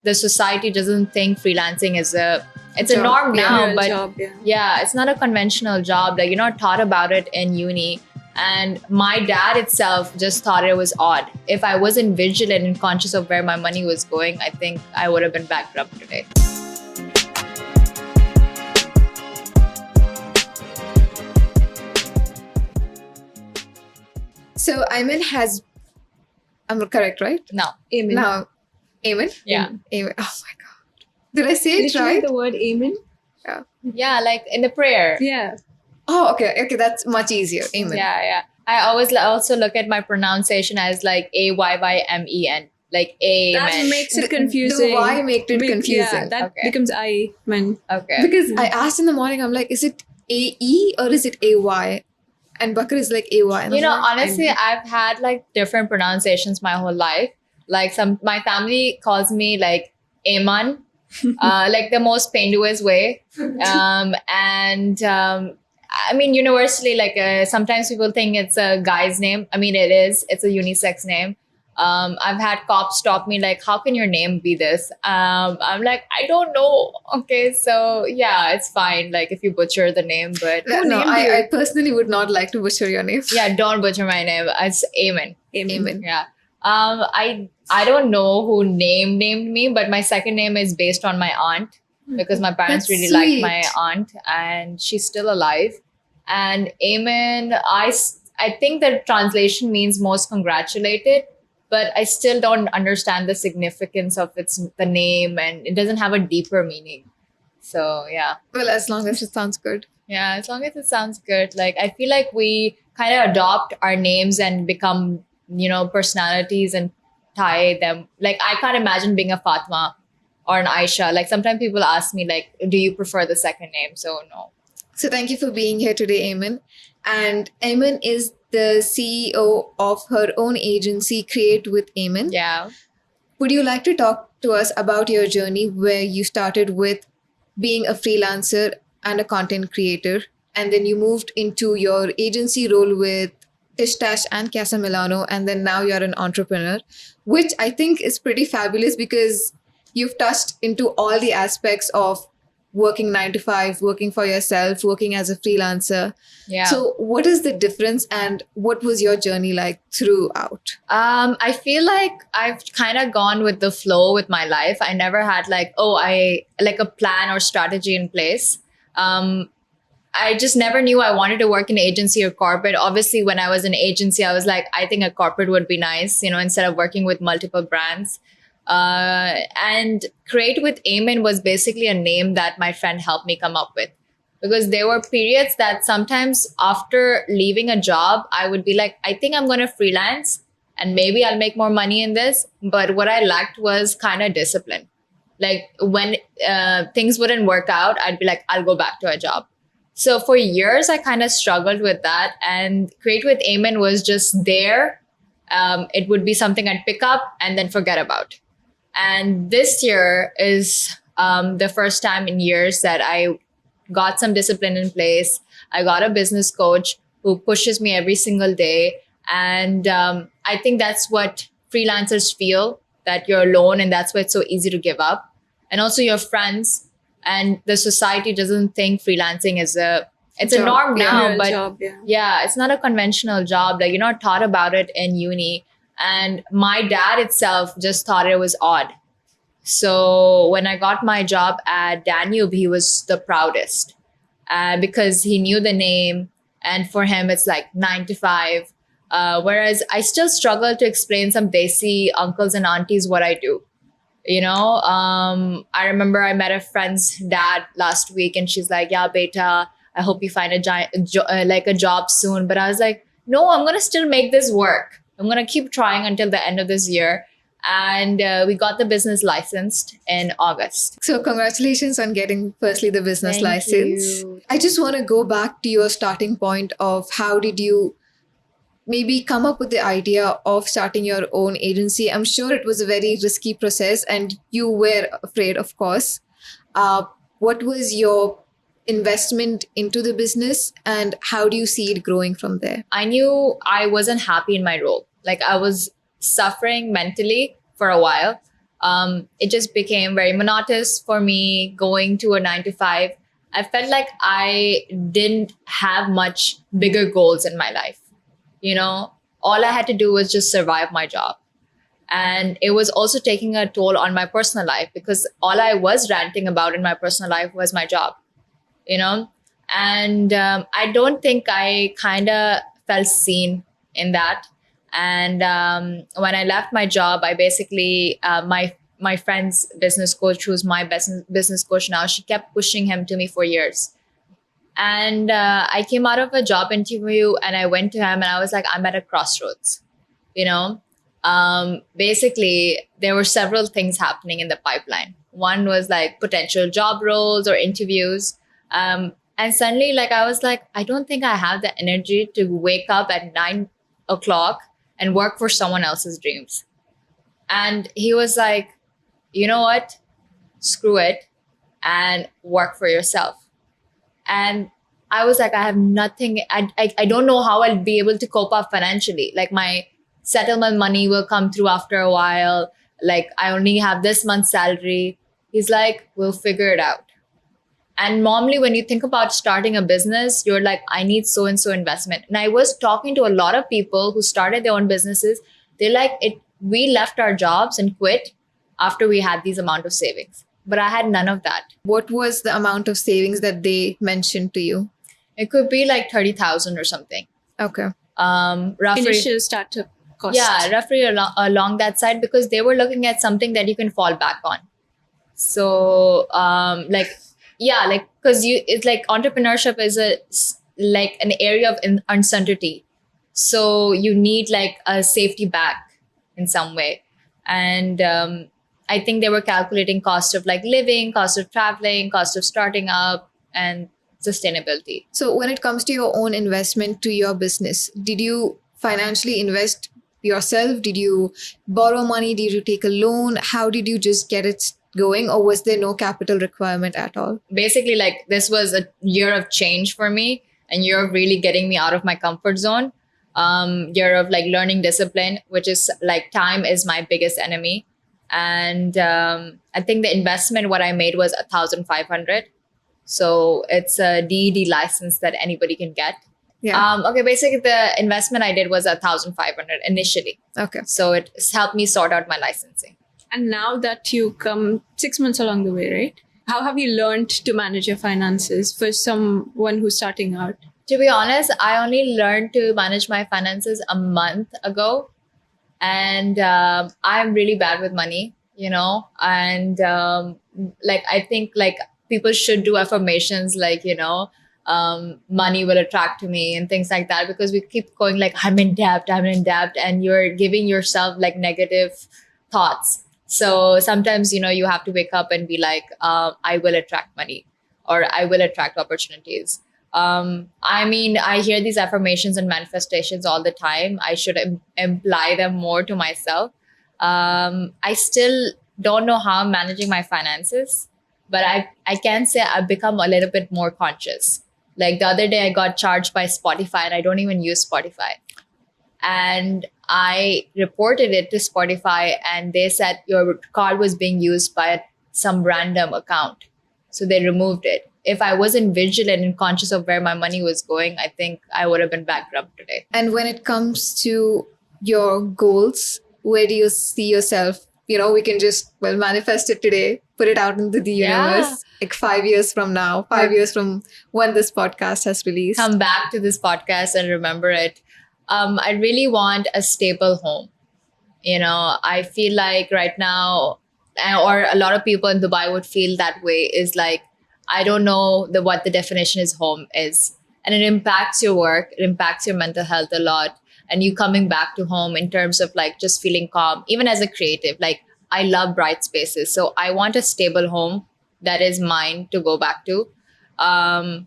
the society doesn't think freelancing is it's a Job, norm now, real but job, yeah, it's not a conventional job. Like, you're not taught about it in uni. And my dad itself just thought it was odd. If I wasn't vigilant and conscious of where my money was going, I think I would have been bankrupt today. So Aemen has, I'm correct, right? No. Aemen. Now, Aemen? Yeah. Aemen. Oh my God. Did I say it Literally right? the word amen. Yeah, like in the prayer. Yeah. Oh, okay. Okay, that's much easier. Amen. Yeah. I always also look at my pronunciation as like Ayyemen, like amen. That makes it The confusing. Y made it confusing. Yeah, that Okay. becomes I man. Okay. Because I asked in the morning, I'm like, is it AE or is it AY? And Bakr is like AY. And You I'm know, like, honestly, Aemen. I've had like different pronunciations my whole life. Like my family calls me like Aeman, like the most painless way. I mean, universally, like sometimes people think it's a guy's name. I mean, it is. It's a unisex name. I've had cops stop me like, how can your name be this? I'm like, I don't know. Okay, so yeah, it's fine. Like if you butcher the name, but No, named you? I personally would not like to butcher your name. yeah, don't butcher my name. It's Aemen. Amen. Yeah. I don't know who named me, but my second name is based on my aunt because my parents That's really liked sweet. my aunt and she's still alive. And Amen, I think the translation means most congratulated, but I still don't understand the significance of the name, and it doesn't have a deeper meaning. So yeah. Well, as long as it sounds good. Yeah, as long as it sounds good. Like I feel like we kind of adopt our names and become, personalities and tie them. Like I can't imagine being a Fatma or an Aisha. Like sometimes people ask me like, do you prefer the second name? So no. So thank you for being here today, Aemen. And Aemen is the CEO of her own agency, Create with Aemen. Yeah. Would you like to talk to us about your journey where you started with being a freelancer and a content creator, and then you moved into your agency role with Tish Tash and Casa Milano, and then now you're an entrepreneur, which I think is pretty fabulous because you've touched into all the aspects of working 9 to 5, working for yourself, working as a freelancer. Yeah. So what is the difference and what was your journey like throughout? I feel like I've kind of gone with the flow with my life. I never had like a plan or strategy in place. I just never knew I wanted to work in agency or corporate. Obviously, when I was in agency, I was like, I think a corporate would be nice, instead of working with multiple brands. And Create with Aemen was basically a name that my friend helped me come up with. Because there were periods that sometimes after leaving a job, I would be like, I think I'm going to freelance and maybe I'll make more money in this. But what I lacked was kind of discipline. Like when things wouldn't work out, I'd be like, I'll go back to a job. So for years, I kind of struggled with that. And Create with Aemen was just there. It would be something I'd pick up and then forget about. And this year is the first time in years that I got some discipline in place. I got a business coach who pushes me every single day. And I think that's what freelancers feel, that you're alone, and that's why it's so easy to give up. And also your friends and the society doesn't think freelancing is it's a Job, norm yeah. now, Real but job, yeah, it's not a conventional job. Like you're not taught about it in uni. And my dad itself just thought it was odd. So when I got my job at Danube, he was the proudest because he knew the name. And for him, it's like 9 to 5. Whereas I still struggle to explain some desi uncles and aunties what I do. I remember I met a friend's dad last week and she's like, yeah, beta, I hope you find a job soon. But I was like, no, I'm going to still make this work. I'm going to keep trying until the end of this year. And we got the business licensed in August. So congratulations on getting firstly the business Thank license. you. I just want to go back to your starting point of how did you maybe come up with the idea of starting your own agency? I'm sure it was a very risky process and you were afraid, of course. What was your investment into the business and how do you see it growing from there? I knew I wasn't happy in my role. Like I was suffering mentally for a while. It just became very monotonous for me going to a 9 to 5. I felt like I didn't have much bigger goals in my life. You know, all I had to do was just survive my job. And it was also taking a toll on my personal life because all I was ranting about in my personal life was my job, you know? And I don't think I kind of felt seen in that. And when I left my job, I basically, my friend's business coach, who's my business coach now, she kept pushing him to me for years. And I came out of a job interview and I went to him and I was like, I'm at a crossroads, you know? Basically, there were several things happening in the pipeline. One was like potential job roles or interviews. And suddenly, like, I was like, I don't think I have the energy to wake up at 9 o'clock and work for someone else's dreams. And he was like, you know what? Screw it and work for yourself. And I was like, I have nothing. I don't know how I'll be able to cope up financially. Like my settlement money will come through after a while. Like I only have this month's salary. He's like, we'll figure it out. And normally when you think about starting a business, you're like, I need so and so investment. And I was talking to a lot of people who started their own businesses. They're like, we left our jobs and quit after we had these amount of savings. But I had none of that. What was the amount of savings that they mentioned to you? It could be like 30,000 or something. Okay. Roughly. Initial startup cost. Yeah, roughly along that side because they were looking at something that you can fall back on. So, because it's like entrepreneurship is like an area of uncertainty. So you need like a safety back in some way. And I think they were calculating cost of like living, cost of traveling, cost of starting up, and sustainability. So when it comes to your own investment to your business, did you financially invest yourself? Did you borrow money? Did you take a loan? How did you just get it going, or was there no capital requirement at all? Basically, like this was a year of change for me, and year of really getting me out of my comfort zone. Year of like learning discipline, which is like time is my biggest enemy. And I think the investment what I made was 1,500. So it's a DED license that anybody can get. Yeah. Okay, basically the investment I did was 1,500 initially. Okay. So it's helped me sort out my licensing. And now that you come 6 months along the way, right? How have you learned to manage your finances for someone who's starting out? To be honest, I only learned to manage my finances a month ago. And I'm really bad with money, you know, and like I think like people should do affirmations like, you know, money will attract to me and things like that, because we keep going like, I'm in debt, and you're giving yourself like negative thoughts. So sometimes, you know, you have to wake up and be like, I will attract money or I will attract opportunities. I mean, I hear these affirmations and manifestations all the time. I should imply them more to myself. I still don't know how I'm managing my finances, but I can say I've become a little bit more conscious. Like the other day, I got charged by Spotify and I don't even use Spotify. And I reported it to Spotify and they said your card was being used by some random account. So they removed it. If I wasn't vigilant and conscious of where my money was going, I think I would have been bankrupt today. And when it comes to your goals, where do you see yourself? You know, we can just, well, manifest it today, put it out into the universe, like 5 years from now, 5 years from when this podcast has released. Come back to this podcast and remember it. I really want a stable home. You know, I feel like right now, or a lot of people in Dubai would feel that way, is like, I don't know what the definition is home is. And it impacts your work, it impacts your mental health a lot. And you coming back to home in terms of like just feeling calm, even as a creative, like I love bright spaces. So I want a stable home that is mine to go back to. I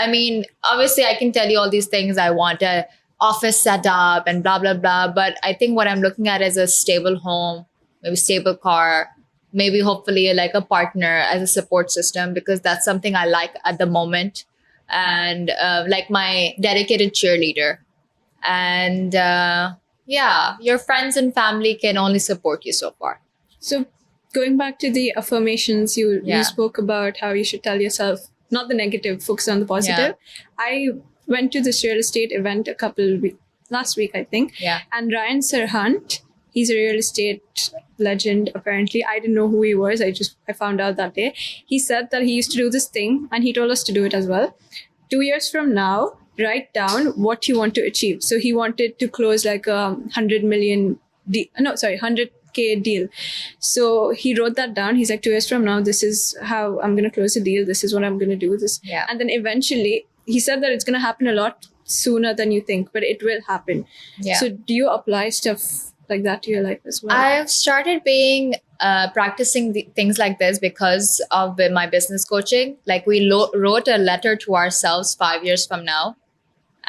mean, obviously I can tell you all these things. I want a office setup and blah, blah, blah. But I think what I'm looking at is a stable home, maybe stable car, maybe hopefully like a partner as a support system, because that's something I like at the moment. And like my dedicated cheerleader. And yeah, your friends and family can only support you so far. So Going back to the affirmations, you Yeah. spoke about how you should tell yourself not the negative, focus on the positive. I went to this real estate event last week, I think. Yeah. And Ryan Serhant, he's a real estate legend. Apparently, I didn't know who he was. I found out that day. He said that he used to do this thing, and he told us to do it as well. 2 years from now, write down what you want to achieve. So he wanted to close like a 100K deal. So he wrote that down. He's like, 2 years from now, this is how I'm going to close a deal. This is what I'm going to do. Yeah. And then eventually, he said that it's going to happen a lot sooner than you think, but it will happen. Yeah. So do you apply stuff like that to your life as well? I've started practicing things like this because of my business coaching. Like we wrote a letter to ourselves 5 years from now,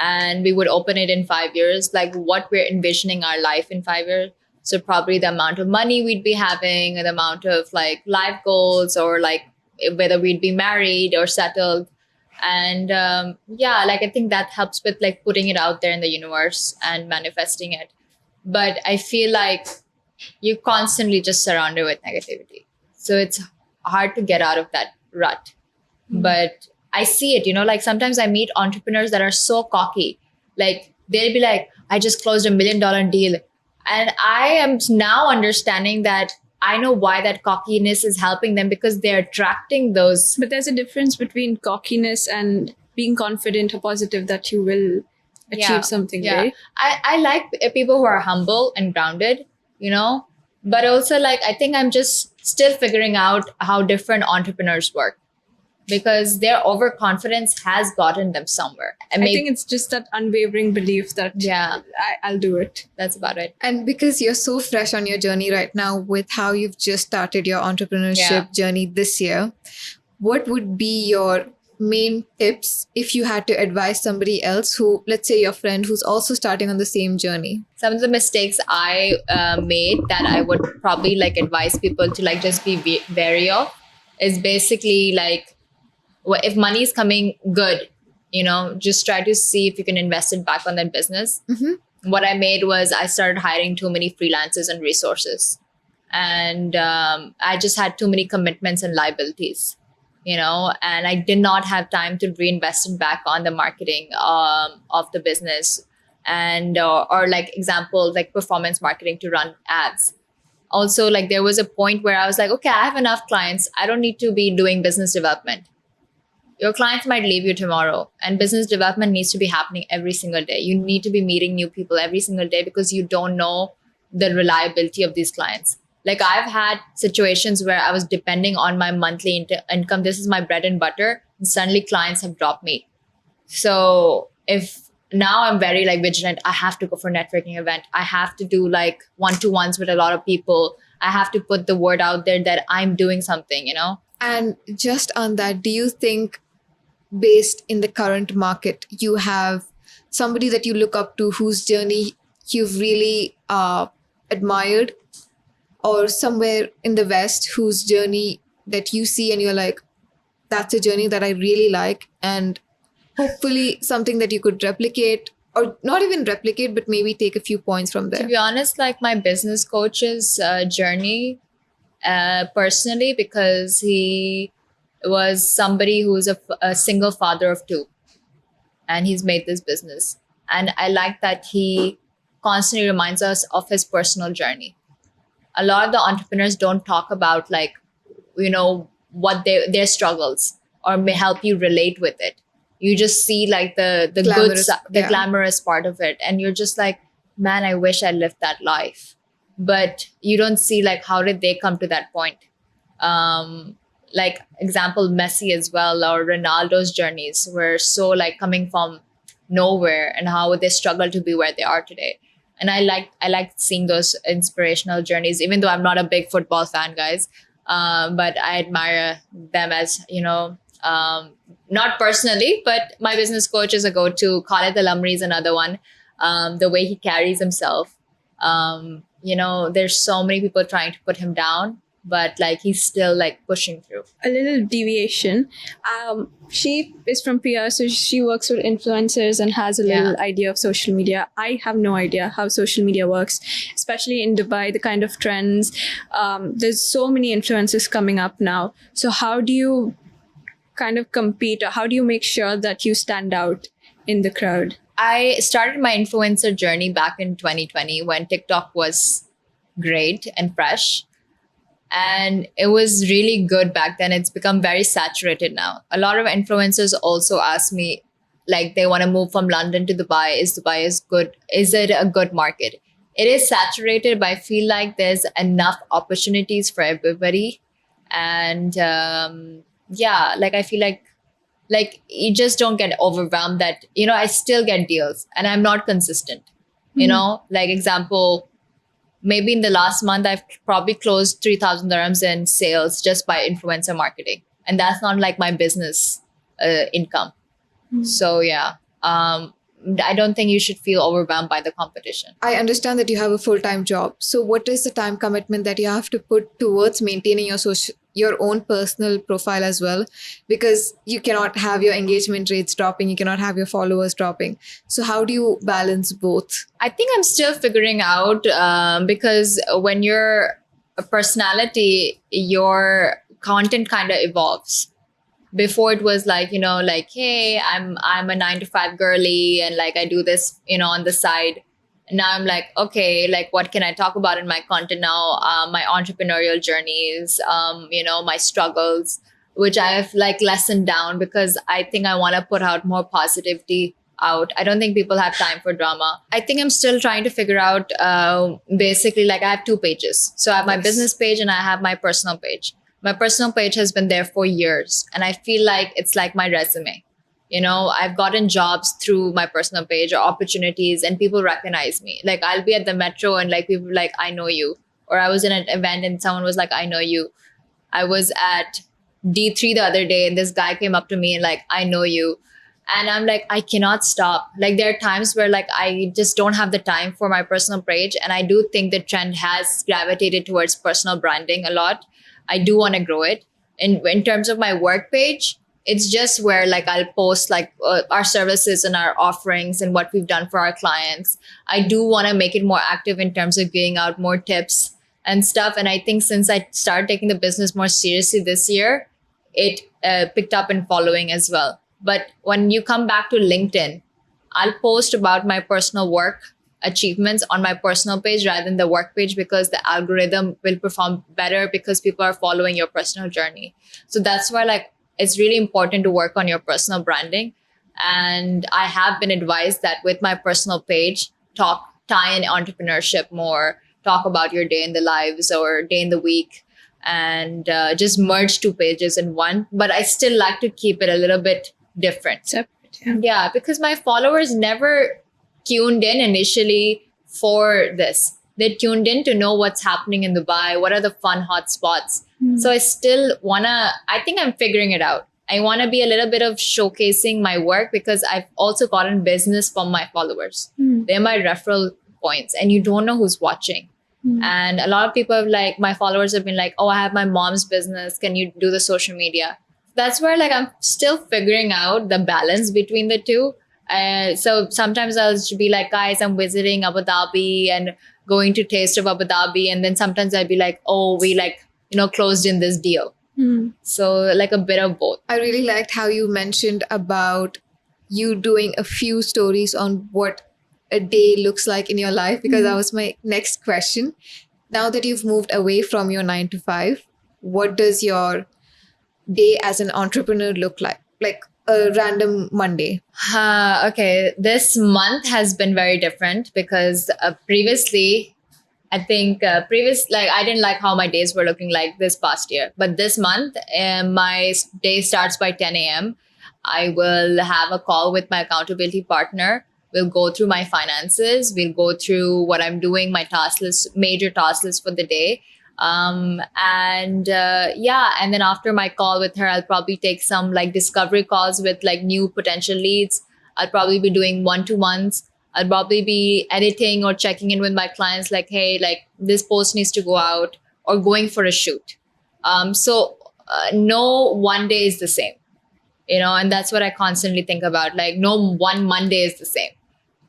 and we would open it in 5 years, like what we're envisioning our life in 5 years. So probably the amount of money we'd be having, the amount of like life goals, or like whether we'd be married or settled. And like I think that helps with like putting it out there in the universe and manifesting it. But I feel like you're constantly just surrounded with negativity. So it's hard to get out of that rut. Mm-hmm. But I see it, like sometimes I meet entrepreneurs that are so cocky. Like they'll be like, I just closed $1 million deal. And I am now understanding that I know why that cockiness is helping them, because they're attracting those. But there's a difference between cockiness and being confident or positive that you will achieve something, right? I like people who are humble and grounded, but also like I think I'm just still figuring out how different entrepreneurs work, because their overconfidence has gotten them somewhere. And I think it's just that unwavering belief that I'll do it. That's about it. And because you're so fresh on your journey right now with how you've just started your entrepreneurship journey this year, what would be your main tips if you had to advise somebody else who, let's say your friend who's also starting on the same journey? Some of the mistakes I made that I would probably like advise people to like just be wary of is basically like, if money is coming good, just try to see if you can invest it back on that business. Mm-hmm. What I made was I started hiring too many freelancers and resources. And I just had too many commitments and liabilities, and I did not have time to reinvest it back on the marketing of the business. And or like example, like performance marketing to run ads. Also, like there was a point where I was like, okay, I have enough clients. I don't need to be doing business development. Your clients might leave you tomorrow, and business development needs to be happening every single day. You need to be meeting new people every single day, because you don't know the reliability of these clients. Like I've had situations where I was depending on my monthly income. This is my bread and butter. And suddenly clients have dropped me. So if now I'm very like vigilant, I have to go for a networking event. I have to do like one-to-ones with a lot of people. I have to put the word out there that I'm doing something, And just on that, do you think, based in the current market, you have somebody that you look up to whose journey you've really admired, or somewhere in the West whose journey that you see and you're like, that's a journey that I really like, and hopefully something that you could replicate, or not even replicate, but maybe take a few points from there? To be honest, like my business coach's journey personally, because he was somebody who was a single father of two, and he's made this business. And I like that he constantly reminds us of his personal journey. A lot of the entrepreneurs don't talk about like, what their struggles, or may help you relate with it. You just see like the Glamorous, glamorous part of it, and you're just like, man, I wish I lived that life. But you don't see like how did they come to that point. Like example, Messi as well, or Ronaldo's journeys were so like coming from nowhere, and how they struggle to be where they are today. And I like seeing those inspirational journeys, even though I'm not a big football fan, guys. But I admire them as, not personally, but my business coach is a go-to. Khalid Al-Amri is another one. The way he carries himself. There's so many people trying to put him down, but like he's still like pushing through. A little deviation. She is from PR, so she works with influencers and has a little Yeah. idea of social media. I have no idea how social media works, especially in Dubai, the kind of trends. There's so many influencers coming up now. So how do you kind of compete, or how do you make sure that you stand out in the crowd? I started my influencer journey back in 2020 when TikTok was great and fresh. And it was really good back then. It's become very saturated now. A lot of influencers also ask me, like, they want to move from London to Dubai. Is Dubai is good? Is it a good market? It is saturated, but I feel like there's enough opportunities for everybody. And yeah, like I feel like you just don't get overwhelmed that, you know, I still get deals and I'm not consistent. You know, like example, maybe in the last month, I've probably closed 3,000 dirhams in sales just by influencer marketing. And that's not like my business income. So yeah, I don't think you should feel overwhelmed by the competition. I understand that you have a full-time job. So what is the time commitment that you have to put towards maintaining your own personal profile as well? Because you cannot have your engagement rates dropping, you cannot have your followers dropping. So how do you balance both? I think I'm still figuring out because when you're a personality, your content kind of evolves. Before it was like, you know, like, hey, I'm a 9 to 5 girly and like I do this, you know, on the side. Now I'm like, okay, like what can I talk about in my content now? My entrepreneurial journeys, you know, my struggles, which I have like lessened down because I think I want to put out more positivity out. I don't think people have time for drama. I think I'm still trying to figure out basically like I have 2 pages. So I have my Yes. business page and I have my personal page. My personal page has been there for years and I feel like it's like my resume. You know, I've gotten jobs through my personal page or opportunities and people recognize me. Like I'll be at the metro and like people are like, I know you. Or I was in an event and someone was like, I know you. I was at D3 the other day and this guy came up to me and like, I know you. And I'm like, I cannot stop. Like there are times where like I just don't have the time for my personal page. And I do think the trend has gravitated towards personal branding a lot. I do want to grow it. And in terms of my work page, it's just where like I'll post like our services and our offerings and what we've done for our clients. I do want to make it more active in terms of giving out more tips and stuff. And I think since I started taking the business more seriously this year, it picked up in following as well. But when you come back to LinkedIn, I'll post about my personal work achievements on my personal page rather than the work page because the algorithm will perform better because people are following your personal journey. So that's why like it's really important to work on your personal branding. And I have been advised that with my personal page, tie in entrepreneurship more, talk about your day in the lives or day in the week and just merge 2 pages in one. But I still like to keep it a little bit different. Separate, yeah. Yeah, because my followers never tuned in initially for this. They tuned in to know what's happening in Dubai, what are the fun hot spots. So I still I think I'm figuring it out. I want to be a little bit of showcasing my work because I've also gotten business from my followers. They're my referral points and you don't know who's watching. And a lot of people have like, my followers have been like, oh, I have my mom's business. Can you do the social media? That's where like I'm still figuring out the balance between the two. So sometimes I'll just be like, guys, I'm visiting Abu Dhabi and going to Taste of Abu Dhabi. And then sometimes I'll be like, oh, we like, you know, closed in this deal. So like a bit of both. I really liked how you mentioned about you doing a few stories on what a day looks like in your life, because that was my next question. Now that you've moved away from your 9 to 5, what does your day as an entrepreneur look like? Like a random Monday. Okay, this month has been very different because previously, I think like I didn't like how my days were looking like this past year. But this month, my day starts by 10 a.m. I will have a call with my accountability partner. We'll go through my finances. We'll go through what I'm doing, my task list, major task list for the day. And then after my call with her, I'll probably take some like discovery calls with like new potential leads. I'll probably be doing one-to-ones. I'll probably be editing or checking in with my clients like, hey, like this post needs to go out or going for a shoot. No one day is the same, and that's what I constantly think about. Like, no one Monday is the same.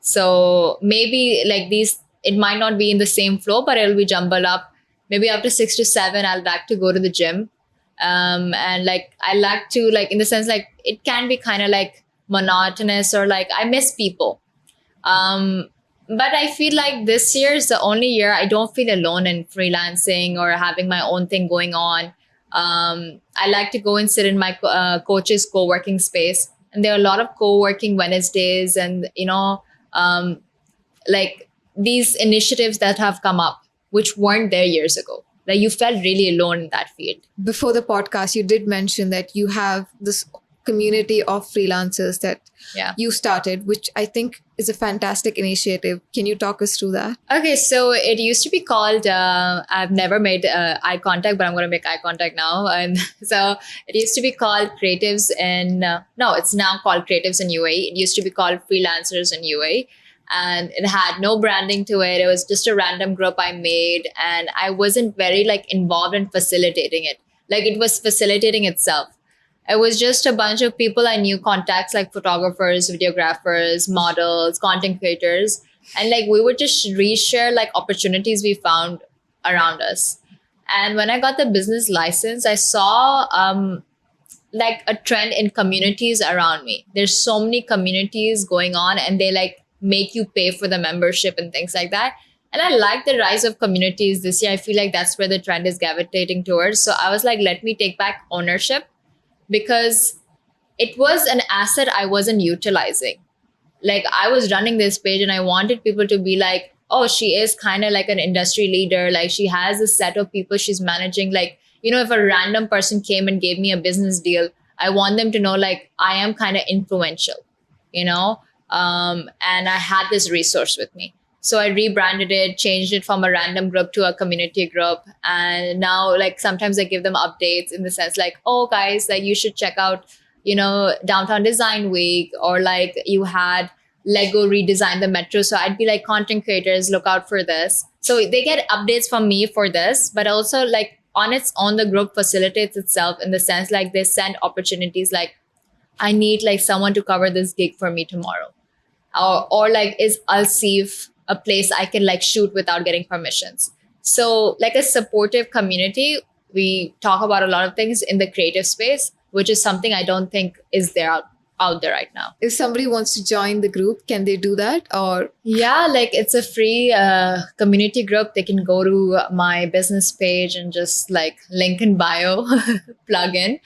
So maybe like these, it might not be in the same flow, but it'll be jumbled up. Maybe after 6 to 7, I'll like to go to the gym. And like I like to, like, in the sense like it can be kind of like monotonous, or like I miss people. But I feel like this year is the only year I don't feel alone in freelancing or having my own thing going on. I like to go and sit in my coach's co-working space, and there are a lot of co-working Wednesdays, and um, like these initiatives that have come up, which weren't there years ago. Like, you felt really alone in that field. Before the podcast, you did mention that you have this community of freelancers that Yeah. you started, which I think is a fantastic initiative. Can you talk us through that? Okay, so it used to be called, I've never made eye contact, but I'm going to make eye contact now. And so it used to be called Creatives in, no, it's now called Creatives in UAE. It used to be called Freelancers in UAE. And it had no branding to it. It was just a random group I made. And I wasn't very like involved in facilitating it. Like, it was facilitating itself. It was just a bunch of people I knew, contacts like photographers, videographers, models, content creators. And like we would just reshare like opportunities we found around us. And when I got the business license, I saw like a trend in communities around me. There's so many communities going on, and they like make you pay for the membership and things like that. And I like the rise of communities this year. I feel like that's where the trend is gravitating towards. So I was like, let me take back ownership, because it was an asset I wasn't utilizing. Like, I was running this page and I wanted people to be like, oh, she is kind of like an industry leader. Like, she has a set of people she's managing. Like, if a random person came and gave me a business deal, I want them to know like I am kind of influential, and I had this resource with me. So I rebranded it, changed it from a random group to a community group. And now, like, sometimes I give them updates in the sense like, oh, guys, like, you should check out, Downtown Design Week, or like you had Lego redesign the metro. So I'd be like, content creators, look out for this. So they get updates from me for this, but also like on its own, the group facilitates itself in the sense like they send opportunities like, I need like someone to cover this gig for me tomorrow. Or like, is Alsif a place I can like shoot without getting permissions? So like a supportive community, we talk about a lot of things in the creative space, which is something I don't think is there out there right now. If somebody wants to join the group, can they do that? Or Yeah, like it's a free community group. They can go to my business page and just like link in bio, plug in,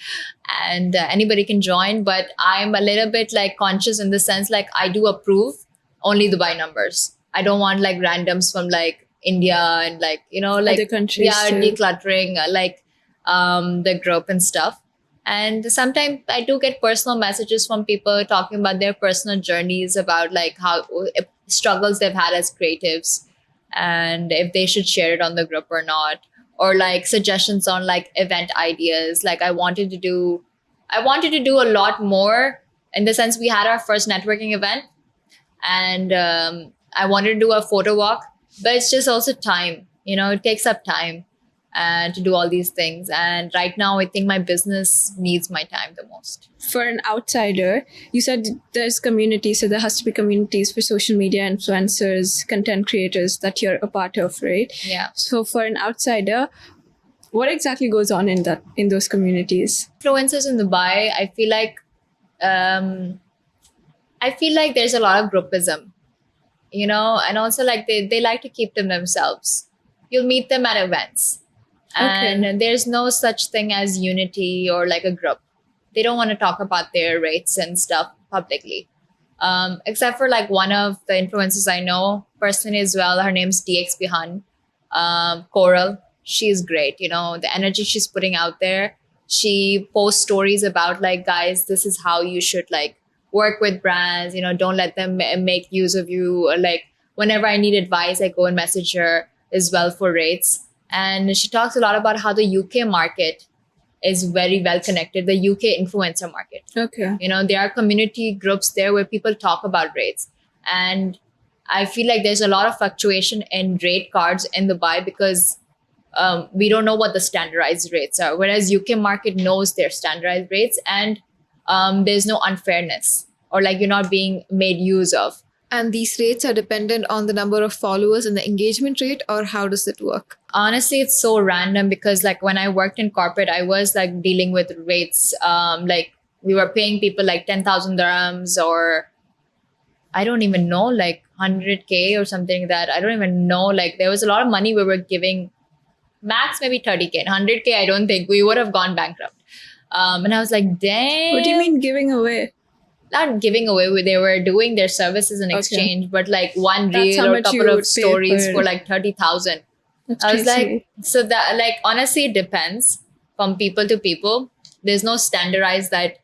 and anybody can join. But I'm a little bit like conscious in the sense like I do approve only Dubai numbers. I don't want like randoms from like India and like, like Other countries yeah, too. decluttering the group and stuff. And sometimes I do get personal messages from people talking about their personal journeys, about like how struggles they've had as creatives, and if they should share it on the group or not, or like suggestions on like event ideas. Like, I wanted to do a lot more, in the sense we had our first networking event, and I wanted to do a photo walk, but it's just also time. It takes up time and to do all these things. And right now, I think my business needs my time the most. For an outsider, you said there's communities, so there has to be communities for social media influencers, content creators that you're a part of, right? Yeah. So for an outsider, what exactly goes on in those communities? Influencers in Dubai, I feel like there's a lot of groupism, and also like they like to keep them themselves. You'll meet them at events. Okay. And there's no such thing as unity or like a group. They don't want to talk about their rates and stuff publicly. Except for like one of the influencers I know personally as well. Her name's DX Bihan, Coral. She's great. The energy she's putting out there. She posts stories about like, guys, this is how you should like work with brands. Don't let them make use of you. Or like, whenever I need advice, I go and message her as well for rates. And she talks a lot about how the UK market is very well connected, the UK influencer market. Okay. There are community groups there where people talk about rates. And I feel like there's a lot of fluctuation in rate cards in Dubai, because we don't know what the standardized rates are, whereas UK market knows their standardized rates, and there's no unfairness, or like you're not being made use of. And these rates are dependent on the number of followers and the engagement rate, or how does it work? Honestly, it's so random because like when I worked in corporate, I was like dealing with rates, like we were paying people like 10,000 dirhams, or I don't even know, like 100K or something. That I don't even know, like there was a lot of money we were giving, max maybe 30K. 100K, I don't think we would have gone bankrupt. And I was like, dang. What do you mean giving away? Not giving away, they were doing their services in Okay. exchange, but like one That's how reel or a much you couple of would pay stories for- for like 30,000. That's I was crazy. like, so that like honestly, it depends from people to people. There's no standardized that.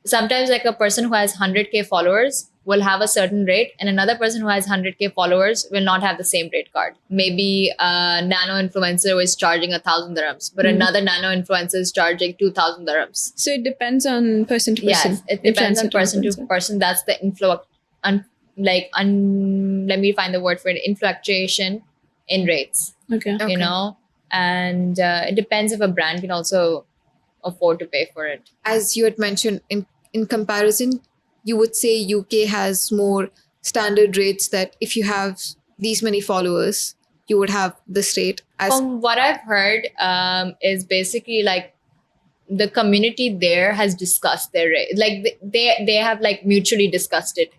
Sometimes like a person who has 100K followers will have a certain rate, and another person who has 100K followers will not have the same rate card. Maybe a nano influencer is charging 1,000 dirhams, but another nano influencer is charging 2,000 dirhams. So it depends on person to person. Yes, it depends on Influencer person to influencer. person. That's the let me find the word for it, influctuation in rates, Okay. Okay. you know, and it depends if a brand can also afford to pay for it. As you had mentioned, in comparison, you would say UK has more standard rates, that if you have these many followers, you would have this rate. As From what I've heard, is basically like the community there has discussed their rate. Like they have like mutually discussed it,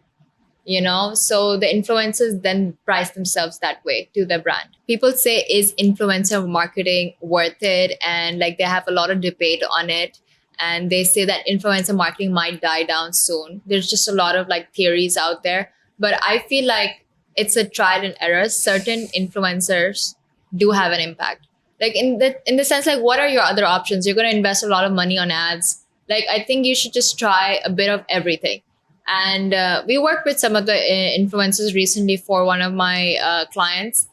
you know. So the influencers then price themselves that way to the brand. People say, is influencer marketing worth it? And like they have a lot of debate on it. And they say that influencer marketing might die down soon. There's just a lot of like theories out there. But I feel like it's a trial and error. Certain influencers do have an impact. Like in the sense, like what are your other options? You're going to invest a lot of money on ads. Like I think you should just try a bit of everything. And we worked with some of the influencers recently for one of my clients.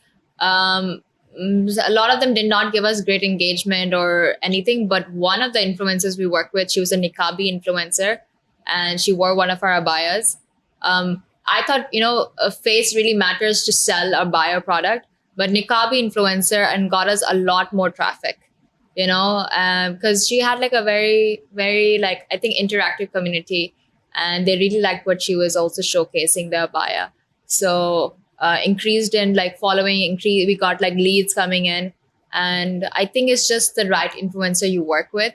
A lot of them did not give us great engagement or anything, but one of the influencers we worked with, she was a niqabi influencer, and she wore one of our abayas. I thought, you know, a face really matters to sell a buyer product, but niqabi influencer and got us a lot more traffic, you know, because she had like a very, very like, I think interactive community, and they really liked what she was also showcasing, the abaya. So increased in like following, increase, we got like leads coming in, and I think it's just the right influencer you work with.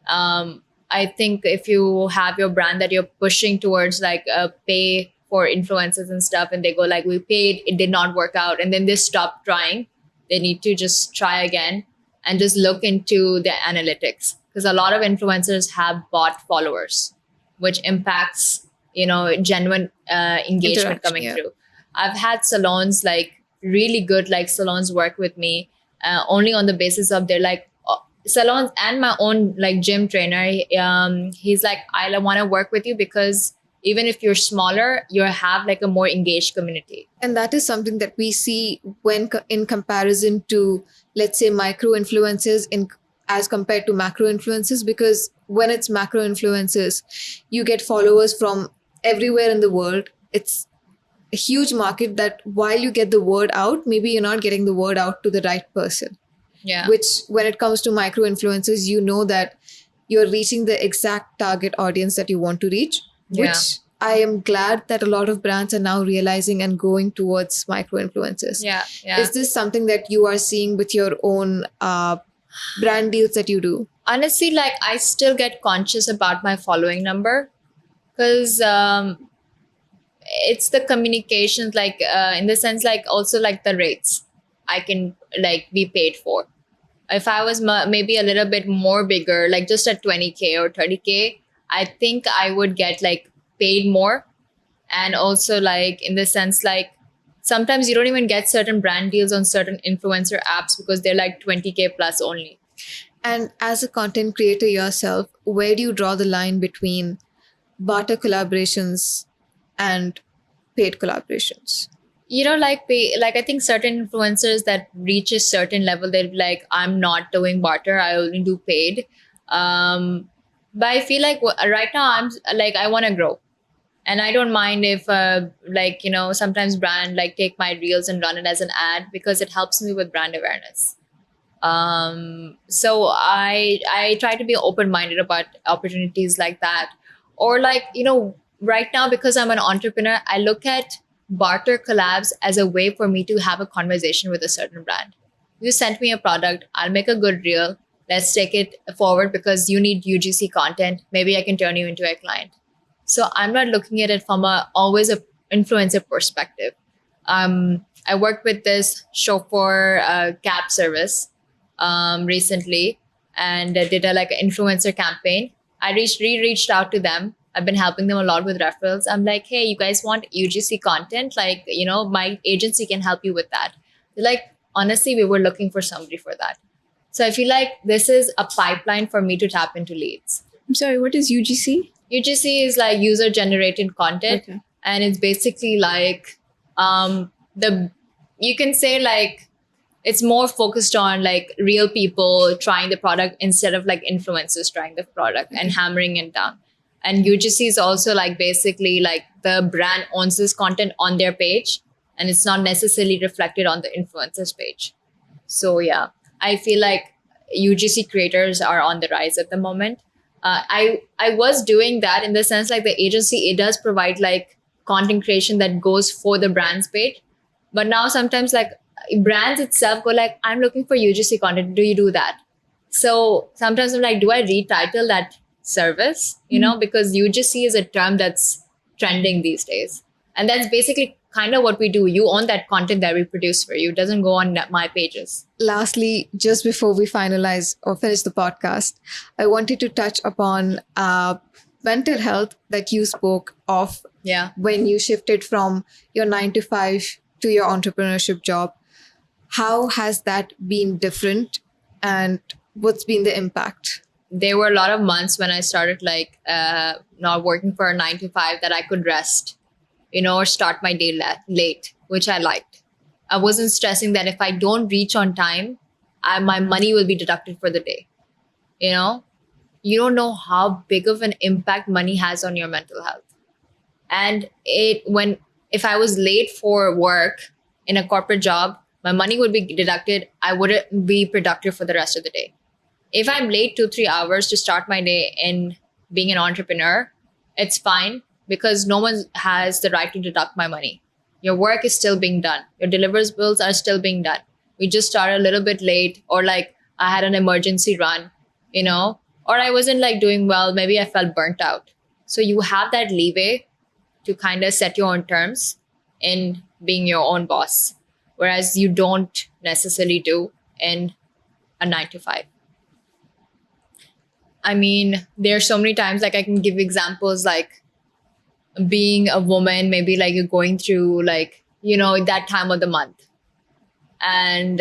I think if you have your brand that you're pushing towards like pay for influencers and stuff, and they go like, we paid, it did not work out, and then they stop trying, they need to just try again and just look into the analytics, because a lot of influencers have bought followers, which impacts, you know, genuine engagement Interaction, coming yeah. through. I've had salons, like really good like salons, work with me only on the basis of their like salons, and my own like gym trainer. He's like, I want to work with you because even if you're smaller, you have like a more engaged community. And that is something that we see when in comparison to, let's say, micro influencers in as compared to macro influencers, because when it's macro influencers, you get followers from everywhere in the world. It's a huge market that while you get the word out, maybe you're not getting the word out to the right person. Yeah. Which, when it comes to micro influencers, you know that you're reaching the exact target audience that you want to reach, which Yeah. I am glad that a lot of brands are now realizing and going towards micro influencers. Yeah. Yeah. Is this something that you are seeing with your own brand deals that you do? Honestly, like I still get conscious about my following number, because it's the communications, like in the sense, like also like the rates I can like be paid for. If I was maybe a little bit more bigger, like just at 20K or 30K, I think I would get like paid more. And also like in the sense, like sometimes you don't even get certain brand deals on certain influencer apps because they're like 20K plus only. And as a content creator yourself, where do you draw the line between barter collaborations and paid collaborations? You know, like like I think certain influencers that reach a certain level, they'll be like, I'm not doing barter, I only do paid. But I feel like right now I'm like, I want to grow, and I don't mind if like, you know, sometimes brand like take my reels and run it as an ad, because it helps me with brand awareness. So I try to be open minded about opportunities like that, or like right now because I'm an entrepreneur, I look at barter collabs as a way for me to have a conversation with a certain brand. You sent me a product, I'll make a good reel. Let's take it forward because you need UGC content. Maybe I can turn you into a client. So I'm not looking at it from a always a influencer perspective. I worked with this chauffeur cab service recently, and did a like an influencer campaign. I reached out to them. I've been helping them a lot with referrals. I'm like, hey, you guys want UGC content? Like, my agency can help you with that. They're like, honestly, we were looking for somebody for that. So I feel like this is a pipeline for me to tap into leads. I'm sorry, what is UGC? UGC is like user generated content, Okay. and it's basically like the you can say like it's more focused on like real people trying the product instead of like influencers trying the product and hammering it down. And UGC is also like basically like the brand owns this content on their page, and it's not necessarily reflected on the influencers page. So yeah, I feel like UGC creators are on the rise at the moment. I was doing that in the sense like the agency, it does provide like content creation that goes for the brand's page, but now sometimes like brands itself go like, I'm looking for UGC content. Do you do that? So sometimes I'm like, do I retitle that service? Because UGC is a term that's trending these days, and that's basically kind of what we do. You own that content that we produce for you. It doesn't go on my pages. Lastly, just before we finalize or finish the podcast, I wanted to touch upon mental health that you spoke of Yeah. when you shifted from your 9 to 5 to your entrepreneurship job. How has that been different, and what's been the impact? There were a lot of months when I started like not working for a 9 to 5 that I could rest, or start my day late, which I liked. I wasn't stressing that if I don't reach on time, my money will be deducted for the day. You know, you don't know how big of an impact money has on your mental health. And if I was late for work in a corporate job, my money would be deducted. I wouldn't be productive for the rest of the day. If I'm late 2-3 hours to start my day in being an entrepreneur, it's fine because no one has the right to deduct my money. Your work is still being done. Your deliverables are still being done. We just started a little bit late, or like I had an emergency run, or I wasn't like doing well. Maybe I felt burnt out. So you have that leeway to kind of set your own terms in being your own boss, whereas you don't necessarily do in a 9 to 5. I mean, there are so many times like I can give examples like being a woman, maybe like you're going through like, that time of the month. And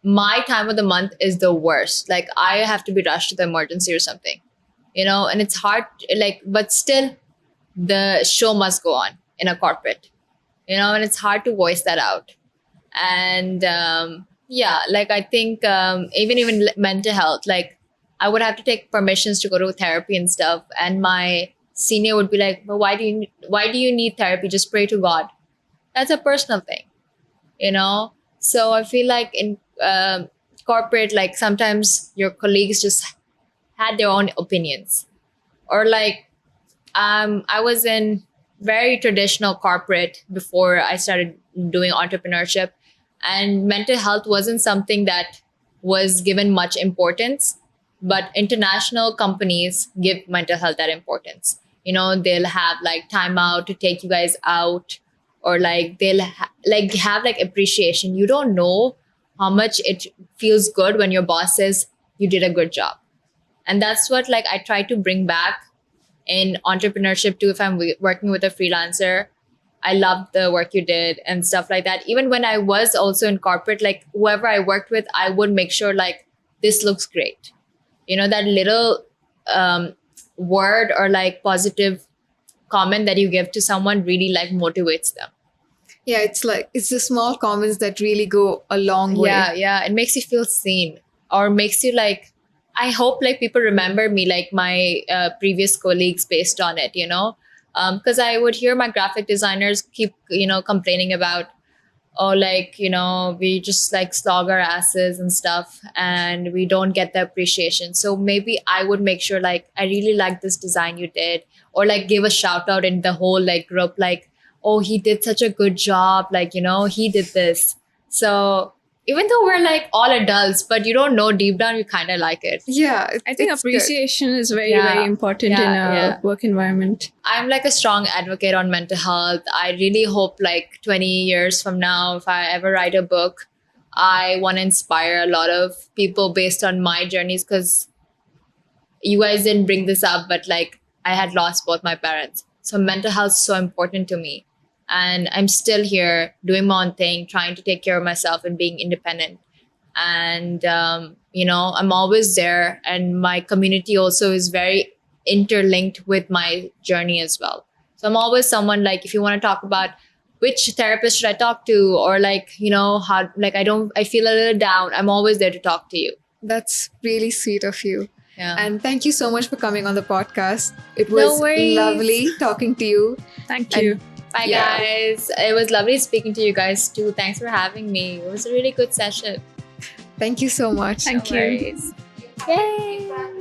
my time of the month is the worst. Like I have to be rushed to the emergency or something, and it's hard, like, but still the show must go on in a corporate, and it's hard to voice that out. And yeah, like I think even mental health, like I would have to take permissions to go to therapy and stuff, and my senior would be like, well, why do you need therapy? Just pray to God. That's a personal thing, so I feel like in corporate, like sometimes your colleagues just had their own opinions, or like I was in very traditional corporate before I started doing entrepreneurship, and mental health wasn't something that was given much importance. But international companies give mental health that importance. They'll have like time out to take you guys out, or like they'll like have like appreciation. You don't know how much it feels good when your boss says you did a good job. And that's what like I try to bring back in entrepreneurship too. If I'm working with a freelancer, I love the work you did and stuff like that. Even when I was also in corporate, like whoever I worked with, I would make sure like this looks great. That little word or like positive comment that you give to someone really like motivates them. Yeah, it's the small comments that really go a long way. Yeah, it makes you feel seen, or makes you like, I hope like people remember me, like my previous colleagues, based on it. Because I would hear my graphic designers keep complaining about, or like, we just like slog our asses and stuff and we don't get the appreciation. So maybe I would make sure like, I really like this design you did, or like give a shout out in the whole like group, like, oh, he did such a good job, like, he did this. So even though we're like all adults, but you don't know, deep down you kind of like it. Yeah, I think it's good. appreciation is very, Yeah. very important in a Yeah. work environment. I'm like a strong advocate on mental health. I really hope like 20 years from now, if I ever write a book, I want to inspire a lot of people based on my journeys, because you guys didn't bring this up, but like I had lost both my parents. So mental health is so important to me. And I'm still here doing my own thing, trying to take care of myself and being independent. And, I'm always there. And my community also is very interlinked with my journey as well. So I'm always someone like, if you want to talk about which therapist should I talk to, or like, how, like, I feel a little down, I'm always there to talk to you. That's really sweet of you. Yeah. And thank you so much for coming on the podcast. It No was worries. lovely talking to you. Thank And- you. Bye, Yeah. guys. It was lovely speaking to you guys too. Thanks for having me. It was a really good session. Thank you so much. Thank No you. worries. Yay.